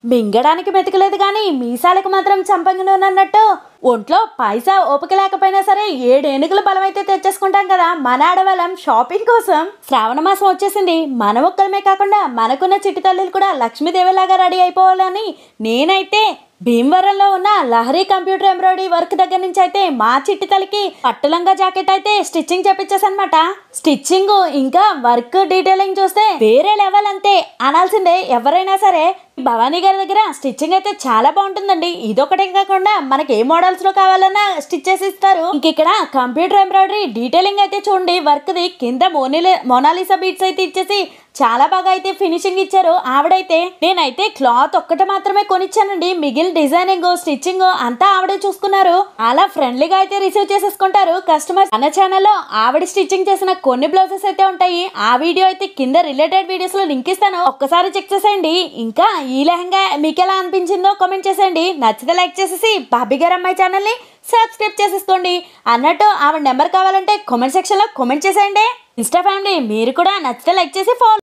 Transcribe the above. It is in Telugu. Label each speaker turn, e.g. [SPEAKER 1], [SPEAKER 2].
[SPEAKER 1] మింగడానికి మెతకలేదు కానీ మీసాలకు మాత్రం చంపంగినన్నట్టు ఒంట్లో పైసా ఓపిక లేకపోయినా సరే 7 ఏనుగుల బలమైతే తెచ్చేసుకుంటాం కదా మన ఆడవాళ్ళం షాపింగ్ కోసం. శ్రావణ మాసం వచ్చేసింది. మన ఒక్కలమే కాకుండా మనకున్న చిట్టి తల్లులు కూడా లక్ష్మీదేవిలాగా రెడీ అయిపోవాలని నేనైతే భీమవరంలో ఉన్న లహరి కంప్యూటర్ ఎంబ్రాయిడరీ వర్క్ దగ్గర నుంచి అయితే మా చిట్టి తల్లికి పట్టులంగా జాకెట్ అయితే స్టిచ్చింగ్ చేపించేసనమాట. స్టిచ్చింగ్ ఇంకా వర్క్ డీటెయిలింగ్ చూస్తే వేరే లెవెల్ అంతే అనాల్సిందే ఎవరైనా సరే. భవానీ గారి దగ్గర స్టిచ్చింగ్ అయితే చాలా బాగుంటుందండి. ఇదొకటే కాకుండా మనకి ఏ మోడల్స్ లో కావాలన్నా స్టిచ్ చేసి ఇస్తారు. ఇంక ఇక్కడ కంప్యూటర్ ఎంబ్రాయిడరీ డీటెయిలింగ్ అయితే చూడండి వర్క్ ది కింద మోనాలిసా బీట్స్ అయితే ఇచ్చేసి చాలా బాగా అయితే ఫినిషింగ్ ఇచ్చారు ఆవిడైతే. నేనైతే క్లాత్ ఒక్కటి మాత్రమే కొనిచ్చానండి, మిగిలిన డిజైనింగ్ స్టిచ్చింగ్ అంతా ఆవిడే చూసుకున్నారు. అలా ఫ్రెండ్లీగా అయితే రిసీవ్ చేసేసుకుంటారు కస్టమర్స్. మన ఛానల్లో ఆవిడ స్టిచ్చింగ్ చేసిన కొన్ని బ్లౌజెస్ అయితే ఉంటాయి. ఆ వీడియో అయితే కింద రిలేటెడ్ వీడియోస్ లో లింక్ ఇస్తాను, ఒక్కసారి చెక్ చేసేయండి. ఇంకా ఈ లెహంగా మీకు ఎలా అనిపించిందో కామెంట్ చేసేయండి. నచ్చితే లైక్ చేసేసి బాబీ గారు అమ్మాయి ఛానల్ని సబ్స్క్రైబ్ చేసేసుకోండి. అన్నట్టు ఆవిడ నెంబర్ కావాలంటే కామెంట్ సెక్షన్ లో కామెంట్ చేసేయండి. ఇన్స్టా ఫ్యామిలీ మీరు కూడా నచ్చితే లైక్ చేసి ఫాలో